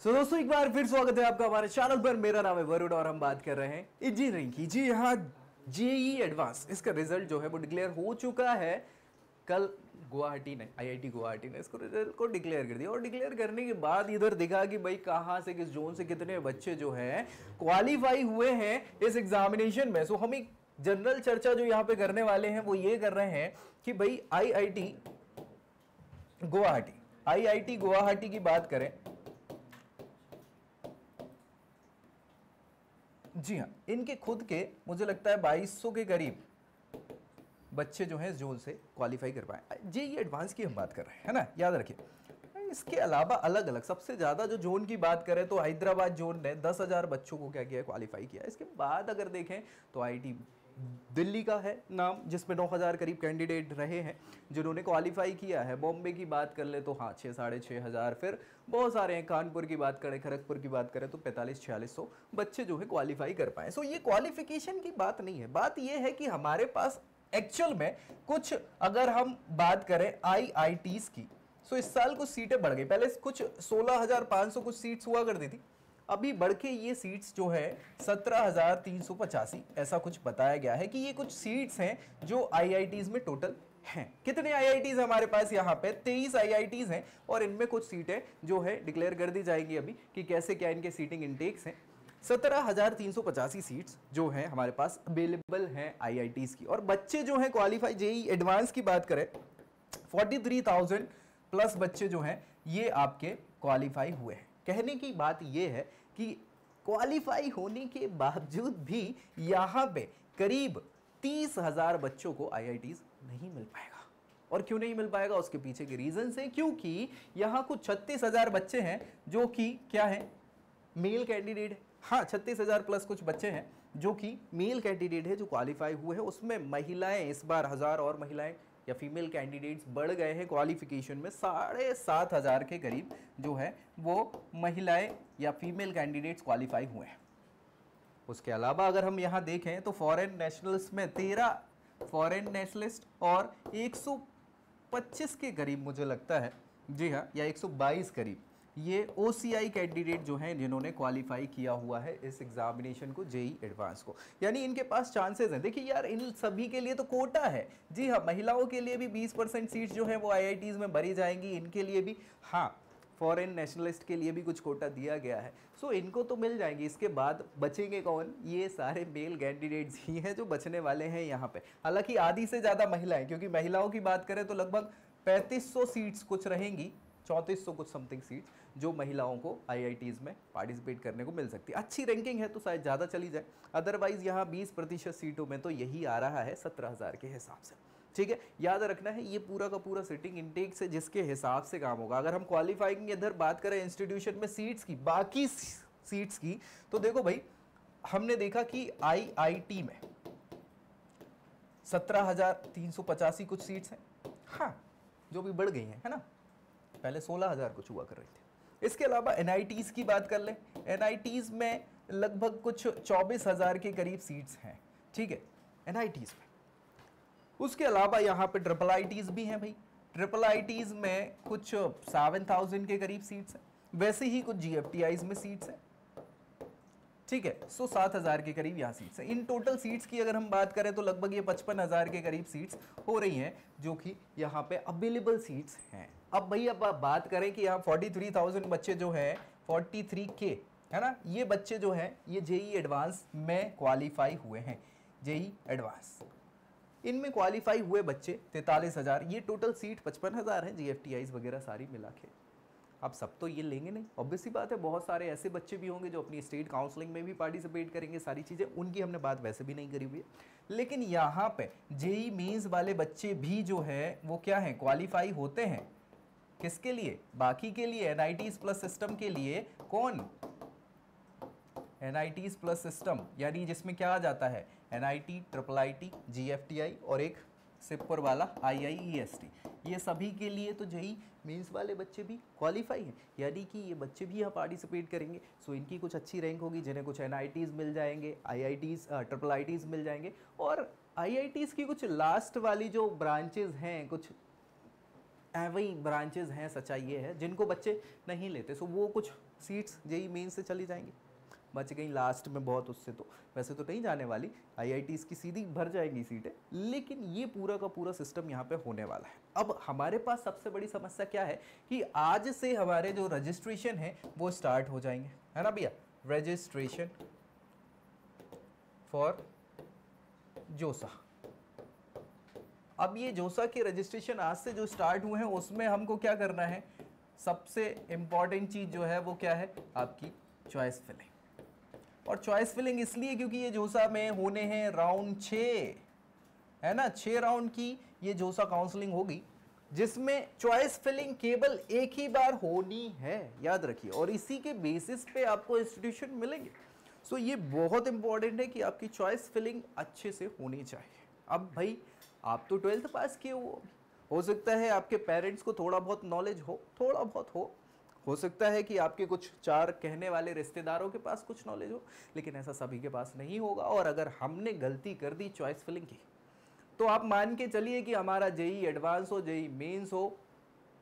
दोस्तों एक बार फिर स्वागत है आपका हमारे चैनल पर। मेरा नाम है वरुण और हम बात कर रहे हैं इंजीनियरिंग की। जी हाँ, जेई एडवांस इसका रिजल्ट जो है वो डिक्लेयर हो चुका है। कल गुवाहाटी ने, आईआईटी गुवाहाटी ने इसको रिजल्ट को डिक्लेयर कर दिया और डिक्लेयर करने के बाद इधर दिखा कि भाई कहाँ से, किस जोन से कितने बच्चे जो हैं क्वालिफाई हुए हैं इस एग्जामिनेशन में। सो हम एक जनरल चर्चा जो यहाँ पे करने वाले हैं वो ये कर रहे हैं कि भाई आईआईटी गुवाहाटी की बात करें। जी हाँ, इनके खुद के मुझे लगता है 2200 के करीब बच्चे जो हैं इस जोन से क्वालिफाई कर पाए। जेईई एडवांस की हम बात कर रहे हैं, है ना, याद रखिए। इसके अलावा अलग अलग सबसे ज्यादा जो जोन की बात करें तो हैदराबाद जोन ने 10,000 बच्चों को क्या किया, क्वालिफाई किया। इसके बाद अगर देखें तो आईआईटी दिल्ली का है नाम, जिसमें 9,000 करीब कैंडिडेट रहे हैं जिन्होंने क्वालिफाई किया है। बॉम्बे की बात कर ले तो हाँ 6,500, फिर बहुत सारे हैं। कानपुर की बात करें, खड़गपुर की बात करें तो 45-4600 बच्चे जो है क्वालिफाई कर पाए। सो ये क्वालिफिकेशन की बात नहीं है, बात ये है कि हमारे पास एक्चुअल में कुछ, अगर हम बात करें आईआईटीज की, सो इस साल कुछ सीटें बढ़ गई। पहले कुछ 16,500 कुछ सीट्स हुआ करती थी, अभी बढ़ के ये सीट्स जो है 17,385 ऐसा कुछ बताया गया है कि ये कुछ सीट्स हैं जो आईआईटीज में टोटल हैं। कितने आईआईटीज हमारे पास यहाँ पे 23 आईआईटीज हैं और इनमें कुछ सीटें जो है डिक्लेयर कर दी जाएंगी अभी कि कैसे क्या इनके सीटिंग इंटेक्स हैं। 17,385 सीट्स जो हैं हमारे पास अवेलेबल हैं आईआईटीज की। और बच्चे जो हैं क्वालिफाई, जेईई एडवांस की बात करें 43,000 प्लस बच्चे जो हैं ये आपके क्वालिफाई हुए हैं। कहने की बात यह है कि क्वालिफाई होने के बावजूद भी यहां पे करीब 30,000 बच्चों को आईआईटीज नहीं मिल पाएगा। और क्यों नहीं मिल पाएगा, उसके पीछे के रीजन है, क्योंकि यहां कुछ 36,000 बच्चे हैं जो कि क्या है, मेल कैंडिडेट है। हाँ, 36,000 प्लस कुछ बच्चे हैं जो कि मेल कैंडिडेट है जो क्वालिफाई हुए हैं। उसमें महिलाएं इस बार 1,000 और महिलाएं या फीमेल कैंडिडेट्स बढ़ गए हैं क्वालिफिकेशन में। 7,500 के करीब जो है वो महिलाएं या फीमेल कैंडिडेट्स क्वालिफाई हुए हैं। उसके अलावा अगर हम यहाँ देखें तो फॉरेन नेशनल्स में 13 फॉरेन नेशनलिस्ट और 125 के करीब मुझे लगता है, जी हाँ, या 122 करीब ये ओसीआई कैंडिडेट जो हैं जिन्होंने क्वालिफाई किया हुआ है इस एग्जामिनेशन को, जेईई एडवांस को। यानी इनके पास चांसेस हैं। देखिए यार, इन सभी के लिए तो कोटा है। जी हाँ, महिलाओं के लिए भी 20% सीट्स जो है वो आईआईटीज में भरी जाएंगी, इनके लिए भी। हाँ, फॉरेन नेशनलिस्ट के लिए भी कुछ कोटा दिया गया है, सो इनको तो मिल जाएंगी। इसके बाद बचेंगे कौन, ये सारे मेल कैंडिडेट्स ही हैं जो बचने वाले हैं यहाँ पे। हालांकि आधी से ज़्यादा महिलाएं, क्योंकि महिलाओं की बात करें तो लगभग 3500 सीट्स कुछ रहेंगी, 3400 कुछ समथिंग सीट्स जो महिलाओं को आईआईटीज में पार्टिसिपेट करने को मिल सकती है। अच्छी रैंकिंग है तो शायद ज़्यादा चली जाए, अदरवाइज यहाँ 20% सीटों में तो यही आ रहा है 17,000 के हिसाब से। ठीक है, याद रखना है ये पूरा का पूरा सिटिंग इंटेक से जिसके हिसाब से काम होगा। अगर हम क्वालिफाइंग इधर बात करें इंस्टीट्यूशन में सीट्स की, बाकी सीट्स की, तो देखो भाई, हमने देखा कि आईआईटी में 17,385 कुछ सीट्स हैं, हाँ, जो भी बढ़ गई हैं, है ना, पहले 16,000 कुछ हुआ कर रही थी। इसके अलावा एनआईटीज की बात कर लें, एनआईटीज में लगभग कुछ 24,000 के करीब सीट्स हैं। ठीक है, एनआईटीज में। उसके अलावा यहाँ पे ट्रिपल आईटीज भी हैं भाई। ट्रिपल आईटीज में कुछ 7,000 के करीब सीट्स हैं। वैसे ही कुछ जीएफटीआईज में सीट्स हैं। ठीक है, सो 7,000 के करीब यहाँ सीट्स हैं। इन टोटल सीट्स की अगर हम बात करें तो लगभग ये 55,000 के करीब सीट्स हो रही हैं जो कि यहाँ पे अवेलेबल सीट्स हैं। अब भाई अब बात करें कि यहाँ 43,000 बच्चे जो हैं, 43K, है ना, ये बच्चे जो हैं ये जेईई एडवांस में क्वालिफाई हुए हैं। जेईई एडवांस इनमें क्वालिफाई हुए बच्चे 43,000, ये टोटल सीट 55,000 है जीएफटीआईज वगैरह सारी मिला के। अब सब तो ये लेंगे नहीं, ऑब्वियस सी बात है, बहुत सारे ऐसे बच्चे भी होंगे जो अपनी स्टेट काउंसलिंग में भी पार्टिसिपेट करेंगे, सारी चीज़ें, उनकी हमने बात वैसे भी नहीं करी हुई है। लेकिन यहाँ पे जेईई मेंस वाले बच्चे भी जो है वो क्या है, क्वालिफाई होते हैं। किसके लिए, बाकी के लिए, एनआईटीज प्लस सिस्टम के लिए। कौन, एनआईटीज प्लस सिस्टम, यानी जिसमें क्या आ जाता है, एनआईटी, ट्रिपल आईटी, जीएफटीआई और एक सिपर वाला आईआईईएसटी, ये सभी के लिए तो जेईई मेंस वाले बच्चे भी क्वालिफाई हैं। यानी कि ये बच्चे भी यहाँ पार्टिसिपेट करेंगे, सो इनकी कुछ अच्छी रैंक होगी, जिन्हें कुछ एनआईटीज मिल जाएंगे, आईआईटीज, ट्रिपल आईटीज मिल जाएंगे। और आईआईटीज की कुछ लास्ट वाली जो ब्रांचेज हैं, कुछ वही ब्रांचेज हैं, सच्चाई ये है जिनको बच्चे नहीं लेते, सो वो कुछ सीट्स जेई मेन से चली जाएंगी, बच गई लास्ट में बहुत, उससे तो वैसे तो नहीं जाने वाली, आईआईटीज़ की सीधी भर जाएंगी सीटें, लेकिन ये पूरा का पूरा सिस्टम यहाँ पे होने वाला है। अब हमारे पास सबसे बड़ी समस्या क्या है कि आज से हमारे जो रजिस्ट्रेशन है वो स्टार्ट हो जाएंगे, है ना भैया, रजिस्ट्रेशन फॉर जोसा। अब ये जोसा के रजिस्ट्रेशन आज से जो स्टार्ट हुए हैं उसमें हमको क्या करना है, सबसे इंपॉर्टेंट चीज जो है वो क्या है, आपकी चॉइस फिलिंग। और चॉइस फिलिंग इसलिए क्योंकि ये जोसा में होने हैं राउंड 6, है ना, 6 राउंड की ये जोसा काउंसलिंग होगी, जिसमें चॉइस फिलिंग केवल एक ही बार होनी है, याद रखिए, और इसी के बेसिस पे आपको इंस्टीट्यूशन मिलेंगे। सो ये बहुत इंपॉर्टेंट है कि आपकी चॉइस फिलिंग अच्छे से होनी चाहिए। अब भाई आप तो 12th पास किए हो सकता है आपके पेरेंट्स को थोड़ा बहुत नॉलेज हो, थोड़ा बहुत हो सकता है कि आपके कुछ 4 कहने वाले रिश्तेदारों के पास कुछ नॉलेज हो, लेकिन ऐसा सभी के पास नहीं होगा। और अगर हमने गलती कर दी चॉइस फिलिंग की, तो आप मान के चलिए कि हमारा जेई एडवांस हो, जेई मेंस हो,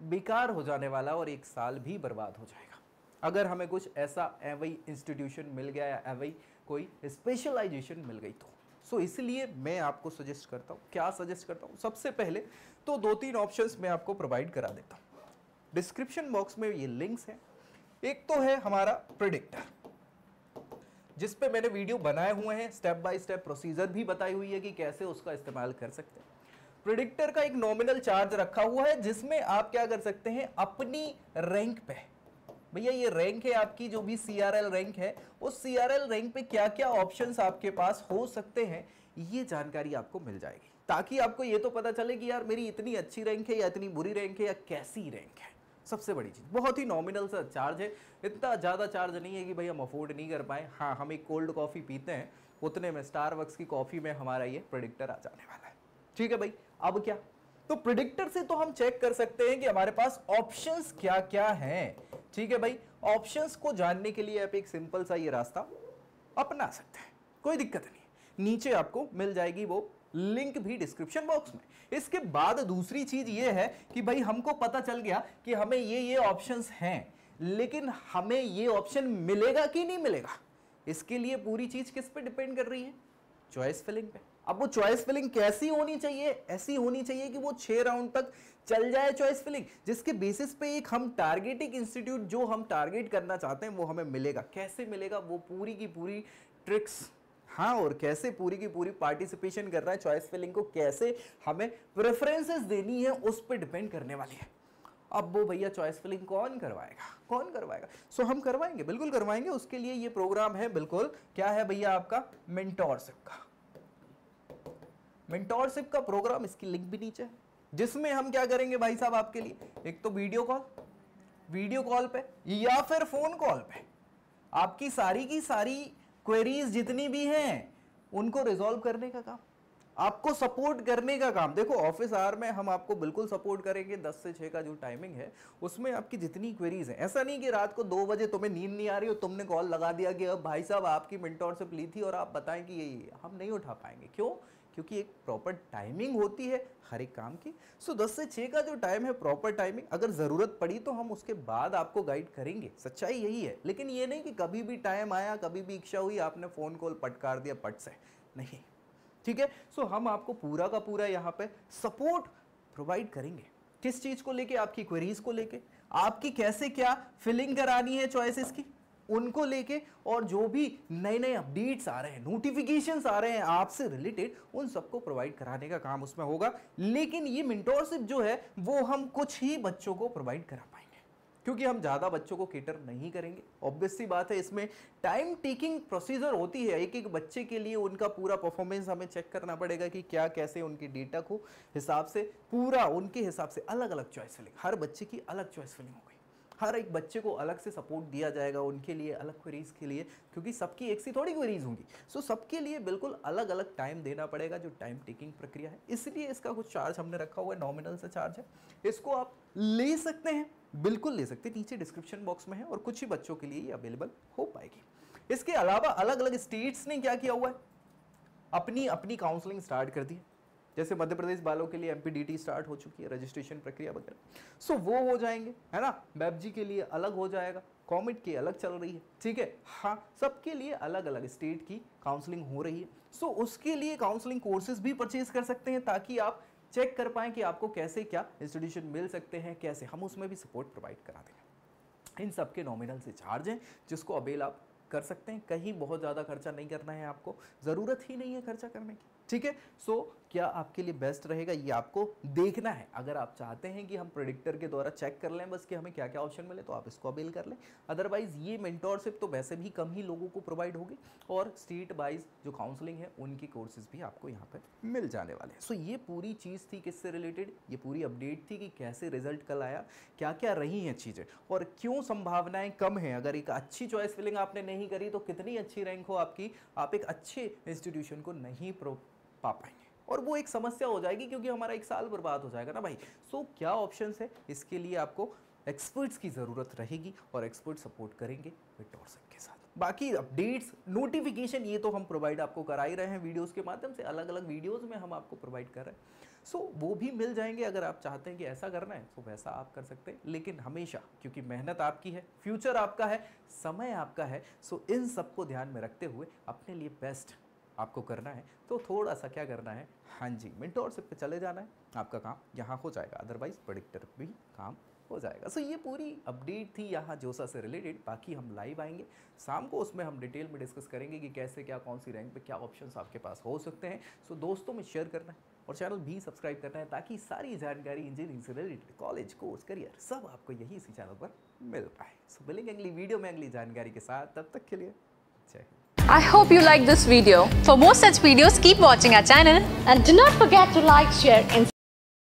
बेकार हो जाने वाला और 1 साल भी बर्बाद हो जाएगा अगर हमें कुछ ऐसा एवई इंस्टीट्यूशन मिल गया या एवई कोई स्पेशलाइजेशन मिल गई तो। सो इसलिए मैं आपको सजेस्ट करता हूँ, क्या सजेस्ट करता हूँ, सबसे पहले तो 2-3 ऑप्शंस मैं आपको प्रोवाइड करा देता हूँ। डिस्क्रिप्शन बॉक्स में ये लिंक्स हैं। एक तो है हमारा प्रेडिक्टर, जिस पे मैंने वीडियो बनाए हुए हैं, स्टेप बाय स्टेप प्रोसीजर भी बताई हुई है कि कैसे उसका इस्तेमाल कर सकते हैं। प्रेडिक्टर का एक नॉमिनल चार्ज रखा हुआ है, जिसमें आप क्या कर सकते हैं, अपनी रैंक पे, भैया ये रैंक है आपकी, जो भी CRL रैंक है, उस CRL रैंक पे क्या क्या ऑप्शंस आपके पास हो सकते हैं, ये जानकारी आपको मिल जाएगी, ताकि आपको ये तो पता चले कि यार मेरी इतनी अच्छी रैंक है या इतनी बुरी रैंक है या कैसी रैंक है। सबसे बड़ी चीज, बहुत ही नॉमिनल सा चार्ज है, इतना ज्यादा चार्ज नहीं है कि भाई हम अफोर्ड नहीं कर पाए। हाँ, हम एक कोल्ड कॉफी पीते हैं, उतने में स्टारबक्स की कॉफी में हमारा ये प्रेडिक्टर आ जाने वाला है। ठीक है भाई, अब क्या, तो प्रेडिक्टर से तो हम चेक कर सकते हैं कि हमारे पास ऑप्शंस क्या क्या हैं। ठीक है भाई, ऑप्शंस को जानने के लिए आप एक सिंपल सा ये रास्ता अपना सकते हैं, कोई दिक्कत नहीं। नीचे आपको मिल जाएगी वो लिंक भी डिस्क्रिप्शन बॉक्स में। इसके बाद दूसरी चीज ये है कि भाई हमको पता चल गया कि हमें ये ऑप्शंस हैं, लेकिन हमें ये ऑप्शन मिलेगा कि नहीं मिलेगा, इसके लिए पूरी चीज किस पे डिपेंड कर रही है, चॉइस फिलिंग पे। अब वो चॉइस फिलिंग कैसी होनी चाहिए, ऐसी होनी चाहिए कि वो 6 राउंड तक चल जाए चॉइस फिलिंग, जिसके बेसिस पे एक हम टारगेटिंग इंस्टीट्यूट जो हम टारगेट करना चाहते हैं वो हमें मिलेगा। कैसे मिलेगा, वो पूरी की पूरी ट्रिक्स, हाँ, और कैसे पूरी की पूरी पार्टिसिपेशन करना है चॉइस फिलिंग को, कैसे हमें प्रेफरेंसेस देनी है, उस पर डिपेंड करने वाली है। अब वो भैया चॉइस फिलिंग कौन करवाएगा, सो हम करवाएंगे, बिल्कुल करवाएंगे। उसके लिए ये प्रोग्राम है, बिल्कुल क्या है भैया, आपका मेंटोरशिप का प्रोग्राम, इसकी लिंक भी नीचे है, जिसमें हम क्या करेंगे भाई साहब आपके लिए, एक तो वीडियो कॉल पे या फिर फोन कॉल पे आपकी सारी की सारी क्वेरीज जितनी भी हैं उनको रिजॉल्व करने का काम, आपको सपोर्ट करने का काम। देखो ऑफिस आवर में हम आपको बिल्कुल सपोर्ट करेंगे, 10 से 6 का जो टाइमिंग है उसमें आपकी जितनी क्वेरीज हैं, ऐसा नहीं कि रात को 2 बजे तुम्हें नींद नहीं आ रही हो, तुमने कॉल लगा दिया कि अब भाई साहब आपकी मेंटोरशिप ली थी और आप बताएं कि ये हम नहीं उठा पाएंगे। क्यों? क्योंकि एक प्रॉपर टाइमिंग होती है हर एक काम की। सो 10 से 6 का जो टाइम है, प्रॉपर टाइमिंग, अगर ज़रूरत पड़ी तो हम उसके बाद आपको गाइड करेंगे, सच्चाई यही है। लेकिन ये नहीं कि कभी भी टाइम आया, कभी भी इच्छा हुई, आपने फ़ोन कॉल पटकार दिया पट से, नहीं, ठीक है। सो हम आपको पूरा का पूरा यहाँ पे सपोर्ट प्रोवाइड करेंगे, किस चीज़ को लेके, आपकी क्वेरीज को लेके, आपकी कैसे क्या फिलिंग करानी है चॉइसेस की, उनको लेके, और जो भी नए नए अपडेट्स आ रहे हैं, नोटिफिकेशंस आ रहे हैं आपसे रिलेटेड, उन सबको प्रोवाइड कराने का काम उसमें होगा। लेकिन ये मेंटोरशिप जो है वो हम कुछ ही बच्चों को प्रोवाइड करा पाएंगे, क्योंकि हम ज़्यादा बच्चों को केटर नहीं करेंगे। ऑब्वियस सी बात है, इसमें टाइम टेकिंग प्रोसीजर होती है, एक एक बच्चे के लिए उनका पूरा परफॉर्मेंस हमें चेक करना पड़ेगा कि क्या कैसे उनके डेटा को हिसाब से पूरा उनके हिसाब से अलग अलग चॉइस फिलिंग, हर बच्चे की अलग चॉइस फिलिंग होगी, हर एक बच्चे को अलग से सपोर्ट दिया जाएगा, उनके लिए अलग क्वेरीज के लिए, क्योंकि सबकी एक सी थोड़ी क्वेरीज होंगी। सो सबके लिए बिल्कुल अलग अलग टाइम देना पड़ेगा, जो टाइम टेकिंग प्रक्रिया है, इसलिए इसका कुछ चार्ज हमने रखा हुआ है, नॉमिनल सा चार्ज है। इसको आप ले सकते हैं, बिल्कुल ले सकते हैं, नीचे डिस्क्रिप्शन बॉक्स में है, और कुछ ही बच्चों के लिए ये अवेलेबल हो पाएगी। इसके अलावा अलग अलग स्टेट्स ने क्या किया हुआ है, अपनी अपनी काउंसलिंग स्टार्ट कर दी है। जैसे मध्य प्रदेश वालों के लिए MPDT स्टार्ट हो चुकी है, रजिस्ट्रेशन प्रक्रिया वगैरह, सो वो हो जाएंगे, है ना। BEPG के लिए अलग हो जाएगा, कॉमेट की अलग चल रही है, ठीक है। हाँ, सबके लिए अलग अलग स्टेट की काउंसलिंग हो रही है। सो उसके लिए काउंसलिंग कोर्सेज भी परचेज कर सकते हैं ताकि आप चेक कर पाएं कि आपको कैसे क्या इंस्टीट्यूशन मिल सकते हैं, कैसे हम उसमें भी सपोर्ट प्रोवाइड करा देंगे। इन सब के नॉमिनल से चार्ज हैं जिसको अवेल आप कर सकते हैं। कहीं बहुत ज़्यादा खर्चा नहीं करना है, आपको ज़रूरत ही नहीं है खर्चा करने की, ठीक है। सो क्या आपके लिए बेस्ट रहेगा ये आपको देखना है। अगर आप चाहते हैं कि हम प्रेडिक्टर के द्वारा चेक कर लें बस कि हमें क्या क्या ऑप्शन मिले, तो आप इसको अवेल कर लें। अदरवाइज ये मेंटोरशिप तो वैसे भी कम ही लोगों को प्रोवाइड होगी और स्टेट वाइज जो काउंसलिंग है उनकी कोर्सेज भी आपको यहाँ पर मिल जाने वाले हैं। सो ये पूरी चीज़ थी किससे रिलेटेड, ये पूरी अपडेट थी कि कैसे रिजल्ट कल आया, क्या क्या रही हैं चीज़ें और क्यों संभावनाएं कम हैं। अगर एक अच्छी चॉइस फिलिंग आपने नहीं करी तो कितनी अच्छी रैंक हो आपकी, आप एक अच्छे इंस्टीट्यूशन को नहीं पा पाएंगे और वो एक समस्या हो जाएगी क्योंकि हमारा एक साल बर्बाद हो जाएगा ना भाई। सो क्या ऑप्शंस है, इसके लिए आपको एक्सपर्ट्स की ज़रूरत रहेगी और एक्सपर्ट सपोर्ट करेंगे मेंटोरशिप के साथ। बाकी अपडेट्स नोटिफिकेशन ये तो हम प्रोवाइड आपको करा ही रहे हैं वीडियोस के माध्यम से, अलग अलग वीडियोस में हम आपको प्रोवाइड कर रहे हैं। सो वो भी मिल जाएंगे। अगर आप चाहते हैं कि ऐसा करना है तो वैसा आप कर सकते हैं, लेकिन हमेशा क्योंकि मेहनत आपकी है, फ्यूचर आपका है, समय आपका है, सो इन सबको ध्यान में रखते हुए अपने लिए बेस्ट आपको करना है। तो थोड़ा सा क्या करना है, हाँ जी, मेंटोरशिप पे चले जाना है, आपका काम यहाँ हो जाएगा। अदरवाइज प्रेडिक्टर भी काम हो जाएगा। सो ये पूरी अपडेट थी यहाँ जोसा से रिलेटेड। बाकी हम लाइव आएंगे शाम को, उसमें हम डिटेल में डिस्कस करेंगे कि कैसे क्या, कौन सी रैंक पे क्या ऑप्शंस आपके पास हो सकते हैं। सो दोस्तों में शेयर करना है और चैनल भी सब्सक्राइब करना है ताकि सारी जानकारी इंजीनियरिंग से रिलेटेड, कॉलेज, कोर्स, करियर सब आपको यही इसी चैनल पर मिल पाए। सो मिलेंगे अगली वीडियो में अगली जानकारी के साथ, तब तक के लिए जय Hind. I hope you like this video. For more such videos, keep watching our channel and do not forget to like, share and